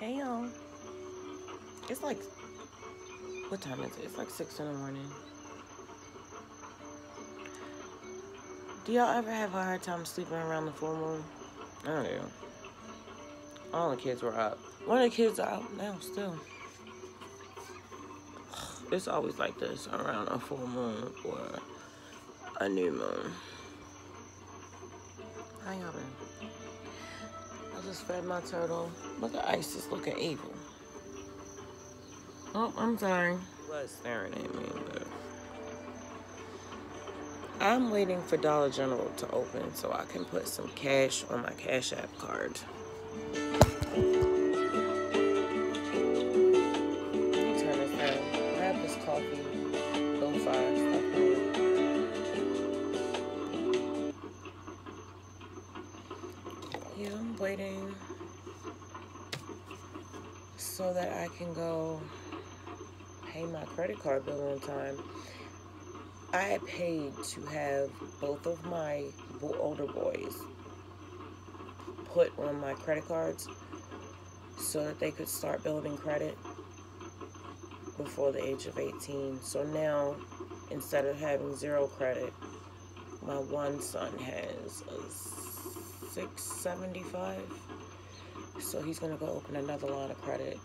Hey y'all. It's like, what time is it? It's like 6 in the morning. Do y'all ever have a hard time sleeping around the full moon? I do. All the kids were up. One of the kids are out now still. It's always like this around a full moon or a new moon. How y'all been? I just fed my turtle. Look at Ice is looking evil. Oh, I'm sorry. He was staring at me, but I'm waiting for Dollar General to open so I can put some cash on my Cash App card. Let me turn this down. Grab this coffee. Go fire stuff. Yeah, I'm waiting so that I can go pay my credit card bill on time. I had paid to have both of my older boys put on my credit cards so that they could start building credit before the age of 18. So now, instead of having 0 credit, my one son has a 675. So he's gonna go open another line of credit.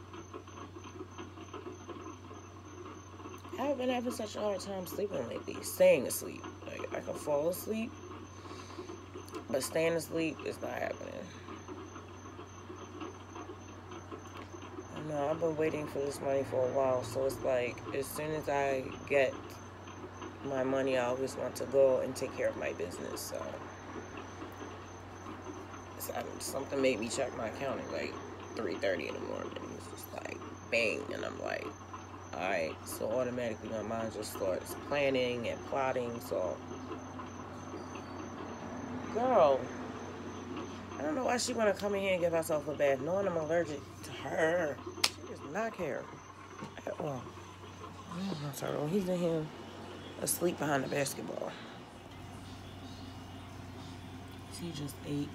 I haven't been having such a hard time sleeping lately. Staying asleep. Like, I can fall asleep, but staying asleep is not happening. I know, I've been waiting for this money for a while, so it's like, as soon as I get my money, I always want to go and take care of my business, so. Something made me check my account at like 3:30 in the morning. It's just like, bang, and I'm like, alright, so automatically my mind just starts planning and plotting, so. Girl, I don't know why she want to come in here and give herself a bath, knowing I'm allergic to her. She does not care at all. Oh, he's in here asleep behind the basketball. He just ate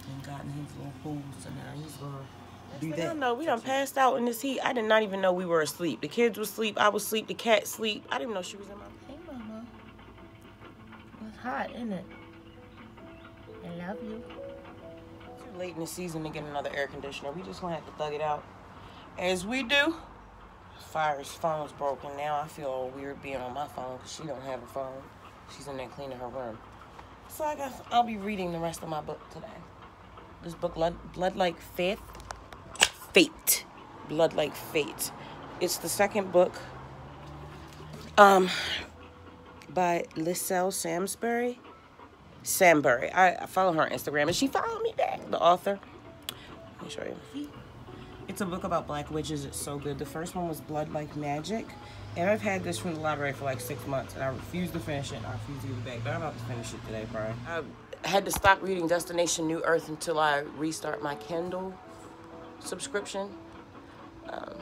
and gotten his little pool, so now he's gonna do that. I don't know, we done passed out in this heat. I did not even know we were asleep. The kids were asleep, I was asleep, the cat sleep. I didn't even know she was in my. Hey, mama. It's hot, isn't it? I love you. It's too late in the season to get another air conditioner. We just gonna have to thug it out as we do. Fire's phone's broken now. I feel all weird being on my phone because she don't have a phone. She's in there cleaning her room. So I guess I'll be reading the rest of my book today. This book, Blood Like Fate. Blood Like Fate. It's the second book by Liselle Sambury. I follow her on Instagram, and she followed me back, the author. Let me show you. It's a book about black witches. It's so good. The first one was Blood Like Magic, and I've had this from the library for like 6 months, and I refuse to finish it. I refuse to give it back, but I'm about to finish it today, Brian. I had to stop reading Destination New Earth until I restart my Kindle subscription. Oh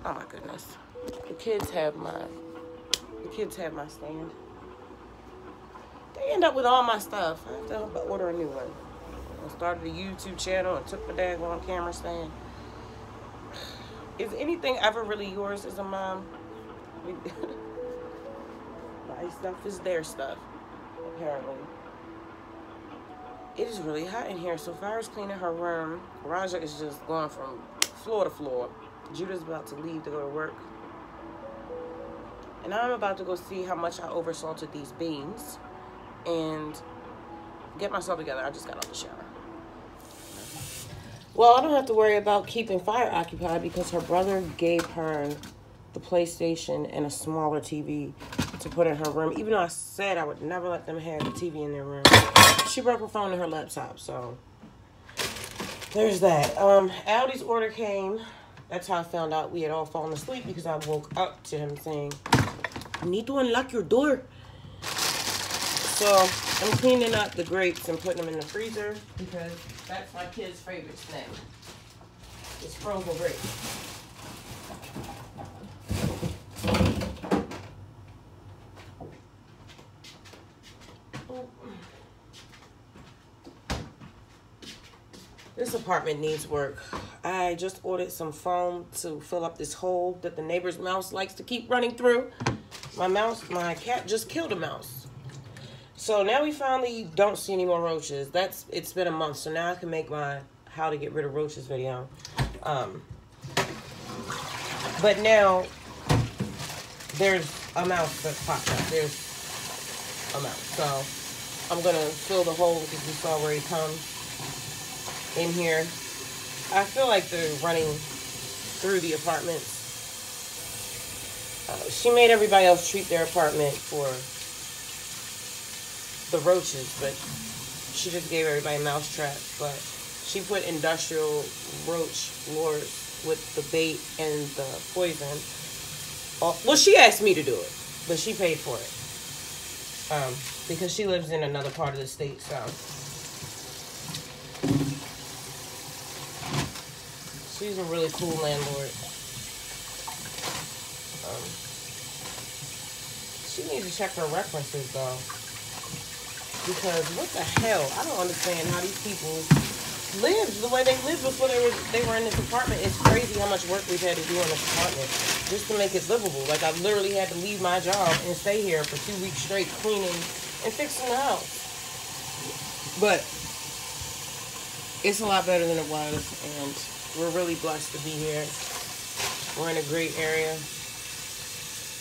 my goodness. The kids have my stand. They end up with all my stuff. I have to order a new one. I started a YouTube channel and took my daggone camera stand. Is anything ever really yours as a mom? My stuff is their stuff, apparently. It is really hot in here, so Fire's cleaning her room. Raja is just going from floor to floor. Judah's about to leave to go to work. And I'm about to go see how much I oversalted these beans and get myself together. I just got out the shower. Well, I don't have to worry about keeping Fire occupied because her brother gave her the PlayStation and a smaller TV to put in her room. Even though I said I would never let them have the TV in their room. She broke her phone and her laptop, so there's that. Aldi's order came. That's how I found out we had all fallen asleep, because I woke up to him saying, "You need to unlock your door." So I'm cleaning up the grapes and putting them in the freezer because that's my kid's favorite snack. It's frozen grapes. This apartment needs work. I just ordered some foam to fill up this hole that the neighbor's mouse likes to keep running through. My cat just killed a mouse. So now we finally don't see any more roaches. It's been a month, so now I can make my how to get rid of roaches video. But now there's a mouse that popped up. There's a mouse. So I'm gonna fill the hole because we saw where he comes in here. I feel like they're running through the apartments. She made everybody else treat their apartment for the roaches, but she just gave everybody mouse traps. But she put industrial roach lures with the bait and the poison. Well, she asked me to do it, but she paid for it because she lives in another part of the state. So she's a really cool landlord. She needs to check her references though, because what the hell? I don't understand how these people lived the way they lived before they were in this apartment. It's crazy how much work we've had to do in this apartment just to make it livable. Like, I literally had to leave my job and stay here for 2 weeks straight cleaning and fixing the house. But it's a lot better than it was, and we're really blessed to be here. We're in a great area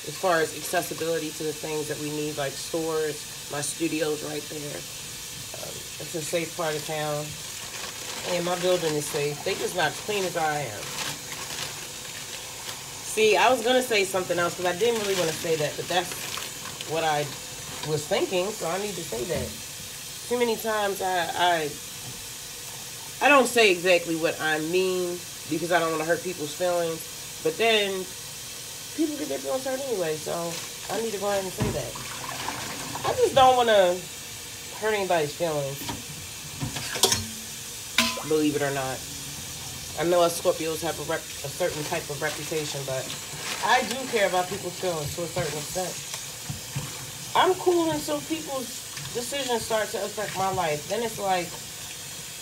as far as accessibility to the things that we need, like stores. My studio's right there. It's a safe part of town. And my building is safe. They just not as clean as I am. See, I was going to say something else because I didn't really want to say that, but that's what I was thinking, so I need to say that. Too many times I don't say exactly what I mean because I don't want to hurt people's feelings, but then people get their feelings hurt anyway, so I need to go ahead and say that. I just don't want to hurt anybody's feelings, believe it or not. I know us Scorpios have a certain type of reputation, but I do care about people's feelings to a certain extent. I'm cool until people's decisions start to affect my life. Then it's like,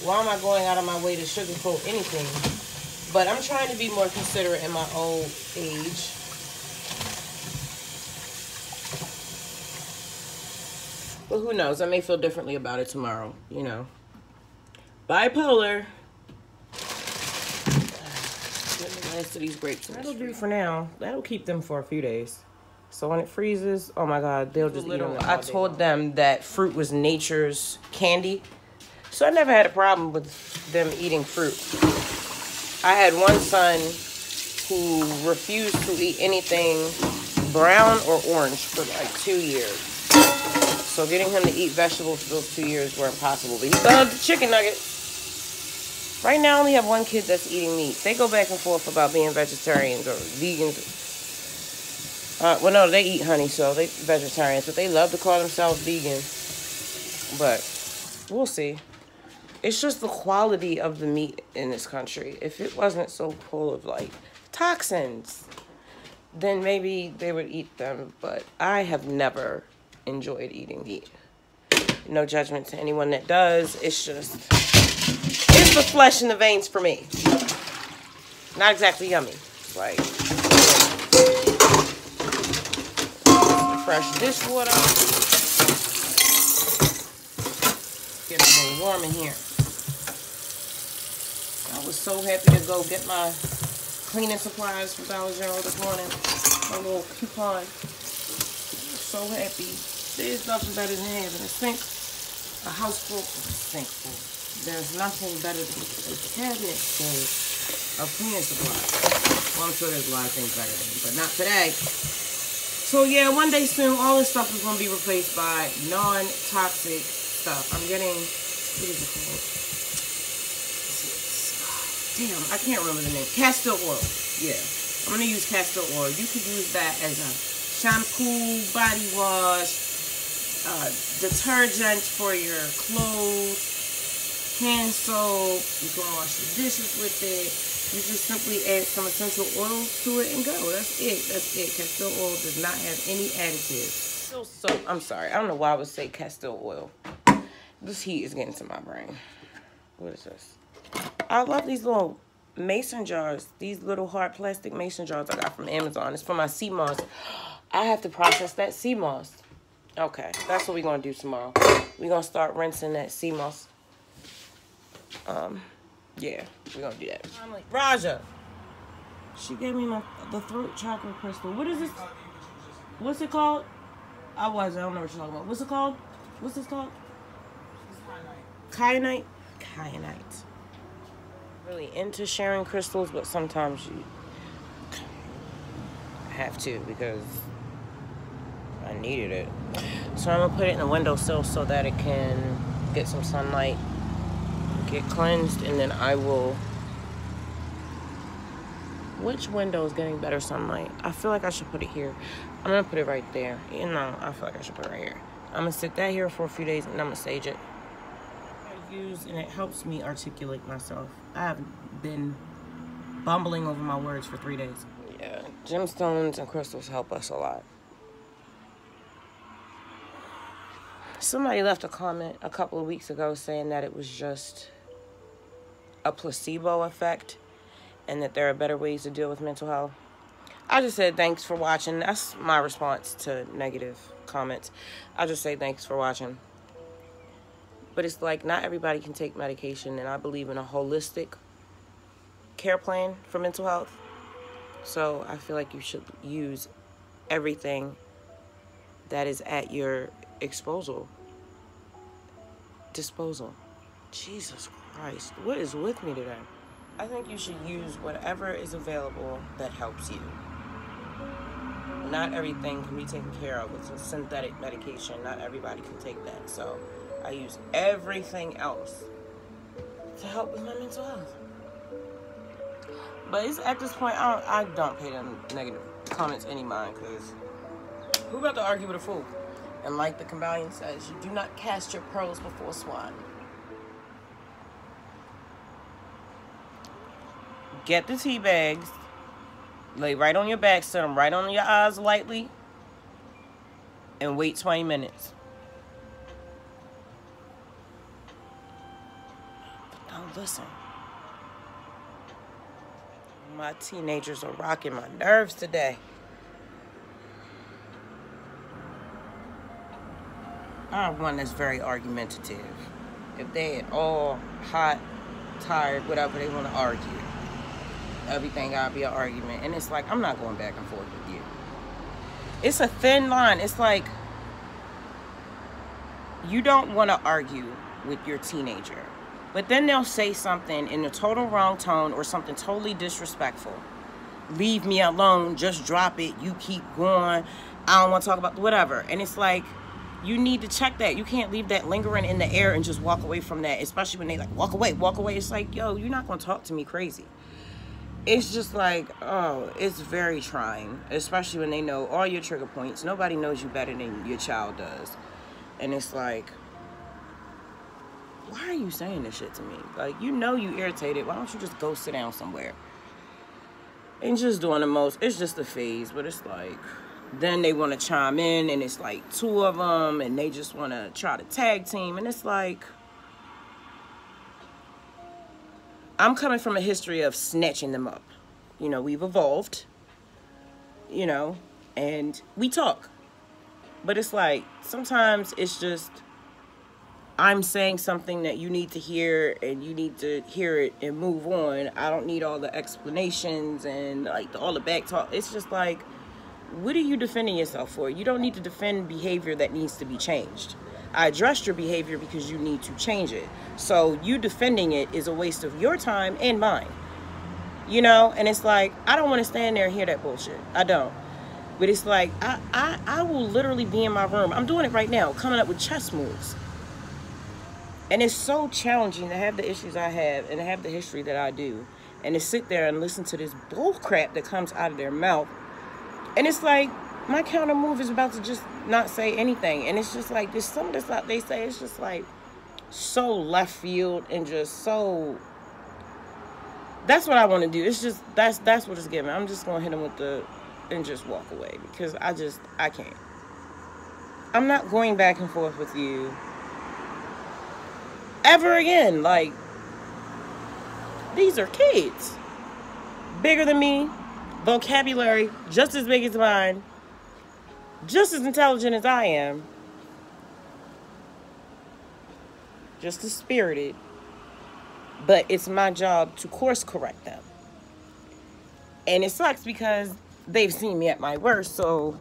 why am I going out of my way to sugarcoat anything? But I'm trying to be more considerate in my old age. But who knows? I may feel differently about it tomorrow, you know. Bipolar. Get the last of these grapes. That'll do for now. That'll keep them for a few days. So when it freezes, oh my God, they'll just eat them. I told them that fruit was nature's candy. So I never had a problem with them eating fruit. I had one son who refused to eat anything brown or orange for like 2 years. So getting him to eat vegetables for those 2 years were impossible. But he loved the chicken nugget. Right now I only have one kid that's eating meat. They go back and forth about being vegetarians or vegans. Well, no, they eat honey, so they vegetarians. But they love to call themselves vegan. But we'll see. It's just the quality of the meat in this country. If it wasn't so full of, like, toxins, then maybe they would eat them. But I have never enjoyed eating meat. No judgment to anyone that does. It's just, it's the flesh and the veins for me. Not exactly yummy. Like, fresh dishwater. Getting a little warm in here. I was so happy to go get my cleaning supplies from Dollar General this morning. My little coupon. So happy. There's nothing better than having a sink, a house full, a sink full. There's nothing better than a cabinet full of cleaning supplies. Well, I'm sure there's a lot of things better than it, but not today. So yeah, one day soon, all this stuff is going to be replaced by non-toxic stuff. I'm getting, what is it called? Damn, I can't remember the name. Castor oil. Yeah, I'm going to use castor oil. You could use that as a shampoo, body wash, detergent for your clothes, hand soap. You can wash your dishes with it. You just simply add some essential oils to it and go. That's it. That's it. Castor oil does not have any additives. So I'm sorry. I don't know why I would say castor oil. This heat is getting to my brain. What is this? I love these little mason jars. These little hard plastic mason jars I got from Amazon. It's for my sea moss. I have to process that sea moss. Okay, that's what we're going to do tomorrow. We're going to start rinsing that sea moss. Yeah, we're going to do that. Raja. She gave me the throat chakra crystal. What is this? What's it called? I don't know what you're talking about. What's it called? What's this called? Kyanite. Kyanite. Really into sharing crystals, but sometimes you have to because I needed it. So I'm gonna put it in the windowsill so that it can get some sunlight, get cleansed, and then I will. Which window is getting better sunlight? I feel like I should put it here. I'm gonna put it right there. You know, I feel like I should put it right here. I'm gonna sit that here for a few days and I'm gonna sage it. I use, and it helps me articulate myself. I have been bumbling over my words for 3 days. Yeah, gemstones and crystals help us a lot. Somebody left a comment a couple of weeks ago saying that it was just a placebo effect and that there are better ways to deal with mental health. I just said thanks for watching. That's my response to negative comments. I just say thanks for watching. But it's like not everybody can take medication, and I believe in a holistic care plan for mental health. So I feel like you should use everything that is at your disposal. Jesus Christ, what is with me today? I think you should use whatever is available that helps you. Not everything can be taken care of with a synthetic medication. Not everybody can take that. So I use everything else to help with my mental health. But it's at this point, I don't pay them negative comments any mind, because who about to argue with a fool? And like the Kambalian says, you do not cast your pearls before swine. Get the tea bags, lay right on your back, set them right on your eyes lightly, and wait 20 minutes. But don't listen. My teenagers are rocking my nerves today. I have one that's very argumentative. If they at all hot, tired, whatever, they want to argue. Everything gotta be an argument. And it's like, I'm not going back and forth with you. It's a thin line. It's like, you don't want to argue with your teenager, but then they'll say something in a total wrong tone or something totally disrespectful. Leave me alone, just drop it, you keep going, I don't want to talk about whatever. And it's like, you need to check that. You can't leave that lingering in the air and just walk away from that, especially when they like, walk away. It's like, yo, you're not going to talk to me crazy. It's just like, oh, it's very trying, especially when they know all your trigger points. Nobody knows you better than your child does. And it's like, why are you saying this shit to me? Like, you know you irritated. Why don't you just go sit down somewhere? And just doing the most. It's just a phase, but it's like, then they want to chime in, and it's like 2 of them, and they just want to try to tag team. And it's like, I'm coming from a history of snatching them up. You know, we've evolved, you know, and we talk. But it's like, sometimes it's just, I'm saying something that you need to hear, and you need to hear it and move on. I don't need all the explanations and like all the back talk. It's just like, what are you defending yourself for? You don't need to defend behavior that needs to be changed. I addressed your behavior because you need to change it. So you defending it is a waste of your time and mine. You know, and it's like, I don't want to stand there and hear that bullshit. I don't. But it's like, I will literally be in my room. I'm doing it right now, coming up with chess moves. And it's so challenging to have the issues I have and to have the history that I do. And to sit there and listen to this bull crap that comes out of their mouth. And it's like, my counter move is about to just not say anything. And it's just like, there's some of this stuff they say, it's just like so left field and just so, that's what I want to do. It's just, that's what it's giving. I'm just going to hit them with the, and just walk away, because I can't. I'm not going back and forth with you ever again. Like, These are kids. Bigger than me, vocabulary just as big as mine, just as intelligent as I am, just as spirited. But it's my job to course correct them. And it sucks because they've seen me at my worst, so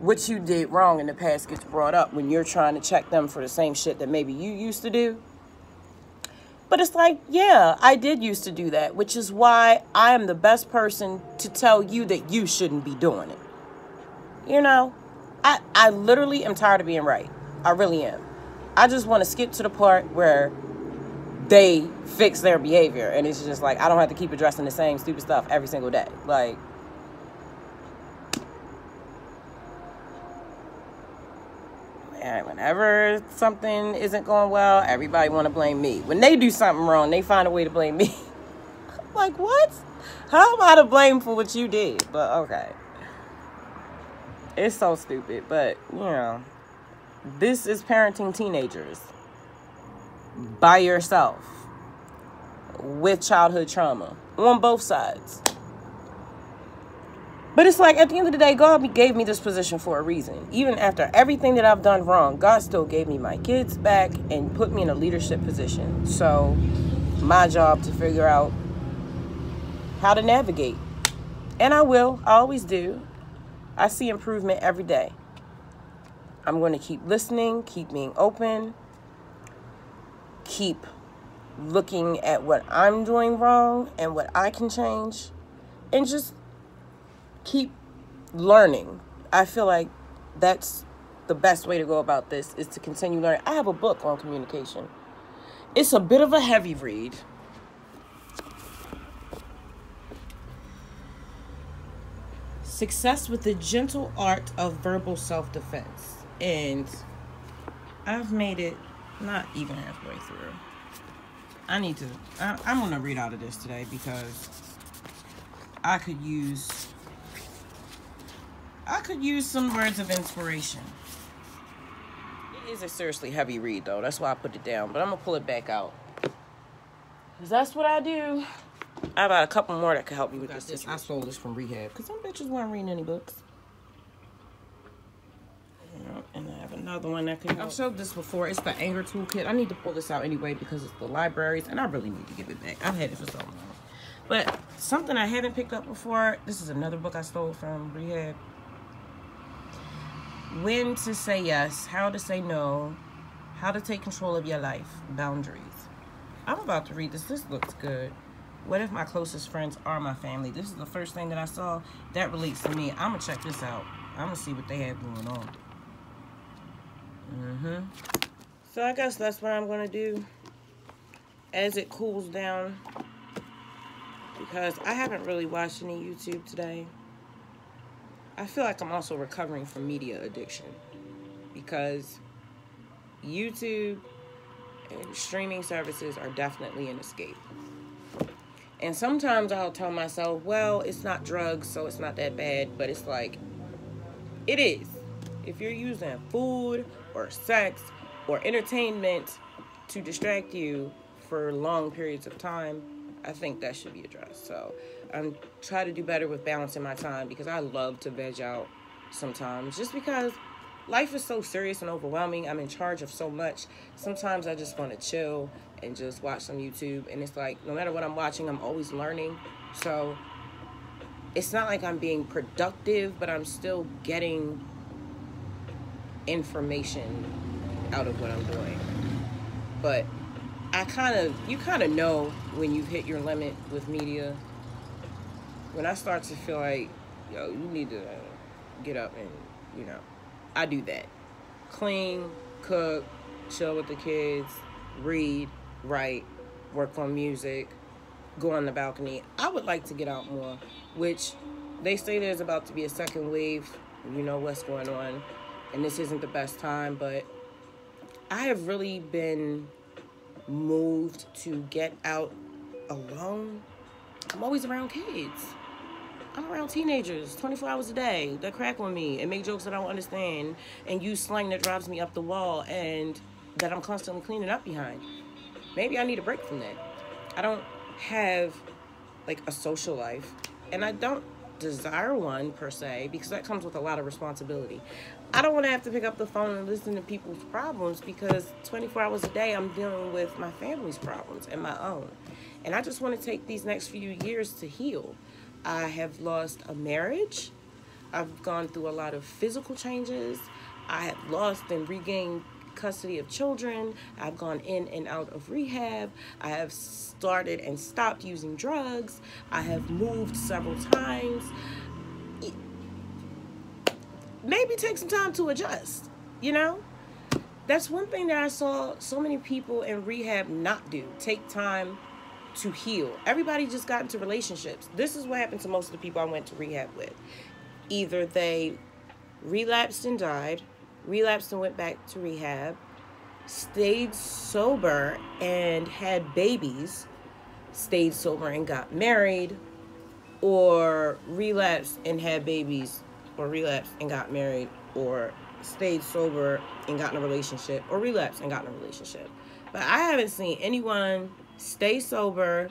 what you did wrong in the past gets brought up when you're trying to check them for the same shit that maybe you used to do. But it's like, yeah, I did used to do that, which is why I am the best person to tell you that you shouldn't be doing it. You know, I literally am tired of being right. I really am. I just want to skip to the part where they fix their behavior. And it's just like, I don't have to keep addressing the same stupid stuff every single day. Like, whenever something isn't going well, everybody want to blame me. When they do something wrong, they find a way to blame me. I'm like, what? How am I to blame for what you did? But okay. It's so stupid. But, you know, this is parenting teenagers by yourself with childhood trauma on both sides. But it's like, at the end of the day, God gave me this position for a reason. Even after everything that I've done wrong, God still gave me my kids back and put me in a leadership position. So, my job to figure out how to navigate. And I will. I always do. I see improvement every day. I'm going to keep listening, keep being open, keep looking at what I'm doing wrong and what I can change, and just keep learning. I feel like that's the best way to go about this, is to continue learning. I have a book on communication. It's a bit of a heavy read. Success with the Gentle Art of Verbal Self-Defense. And I've made it not even halfway through. I'm going to read out of this today because I could use some words of inspiration. It is a seriously heavy read, though. That's why I put it down. But I'm going to pull it back out, because that's what I do. I got a couple more that could help me with this. I stole this from rehab because some bitches weren't reading any books. And I have another one that can help. I've showed this before. It's the anger toolkit. I need to pull this out anyway because it's the libraries, and I really need to give it back. I've had it for so long. But something I haven't picked up before, this is another book I stole from rehab. When to say yes, how to say no, how to take control of your life, boundaries. I'm about to read this. This looks good. What if my closest friends are my family? This is the first thing that I saw that relates to me. I'm going to check this out. I'm going to see what they have going on. So I guess that's what I'm going to do as it cools down, because I haven't really watched any YouTube today. I feel like I'm also recovering from media addiction, because YouTube and streaming services are definitely an escape. And sometimes I'll tell myself, well, it's not drugs, so it's not that bad. But it's like, it is. If you're using food or sex or entertainment to distract you for long periods of time, I think that should be addressed. So I'm trying to do better with balancing my time, because I love to veg out sometimes, just because life is so serious and overwhelming. I'm in charge of so much. Sometimes I just want to chill and just watch some YouTube. And it's like, no matter what I'm watching, I'm always learning. So it's not like I'm being productive, but I'm still getting information out of what I'm doing. But you kind of know when you've hit your limit with media. When I start to feel like, yo, you need to get up and, I do that. Clean, cook, chill with the kids, read, write, work on music, go on the balcony. I would like to get out more, which they say there's about to be a second wave. You know what's going on, and this isn't the best time, but I have really been moved to get out alone. I'm always around kids. I'm around teenagers 24 hours a day that crack on me and make jokes that I don't understand and use slang that drives me up the wall and that I'm constantly cleaning up behind. Maybe I need a break from that. I don't have like a social life, and I don't desire one per se, because that comes with a lot of responsibility. I don't want to have to pick up the phone and listen to people's problems, because 24 hours a day I'm dealing with my family's problems and my own. And I just want to take these next few years to heal. I have lost a marriage. I've gone through a lot of physical changes. I have lost and regained custody of children. I've gone in and out of rehab. I have started and stopped using drugs. I have moved several times. Maybe take some time to adjust, you know? That's one thing that I saw so many people in rehab not do. Take time to heal. Everybody just got into relationships. This is what happened to most of the people I went to rehab with. Either they relapsed and died, relapsed and went back to rehab, stayed sober and had babies, stayed sober and got married, or relapsed and had babies, or relapsed and got married, or stayed sober and got in a relationship, or relapsed and got in a relationship. But I haven't seen anyone stay sober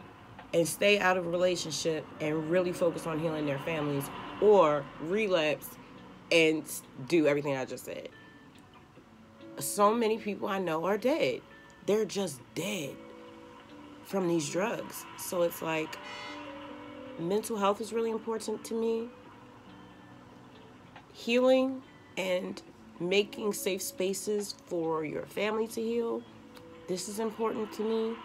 and stay out of a relationship and really focus on healing their families, or relapse and do everything I just said. So many people I know are dead. They're just dead from these drugs. So it's like, mental health is really important to me. Healing and making safe spaces for your family to heal, this is important to me.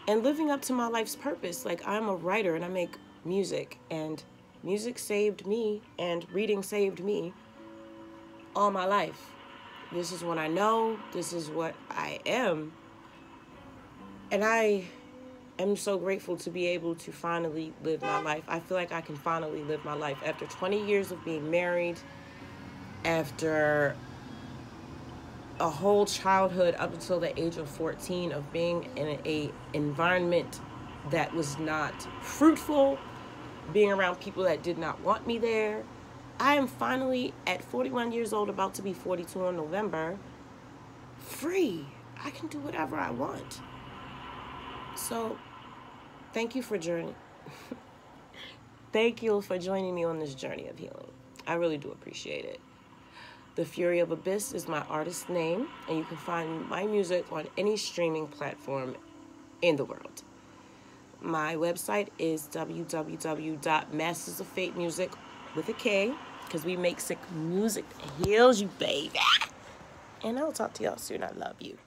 And living up to my life's purpose. Like, I'm a writer and I make music, and music saved me and reading saved me all my life. This is what I know. This is what I am. And I am so grateful to be able to finally live my life. I feel like I can finally live my life after 20 years of being married, after a whole childhood up until the age of 14 of being in a environment that was not fruitful, being around people that did not want me there. I am finally, at 41 years old, about to be 42 in November, free. I can do whatever I want. So, thank you for Thank you for joining me on this journey of healing. I really do appreciate it. The Fury of Abyss is my artist name, and you can find my music on any streaming platform in the world. My website is www.mastersoffatemusic with a K, because we make sick music that heals you, baby. And I'll talk to y'all soon. I love you.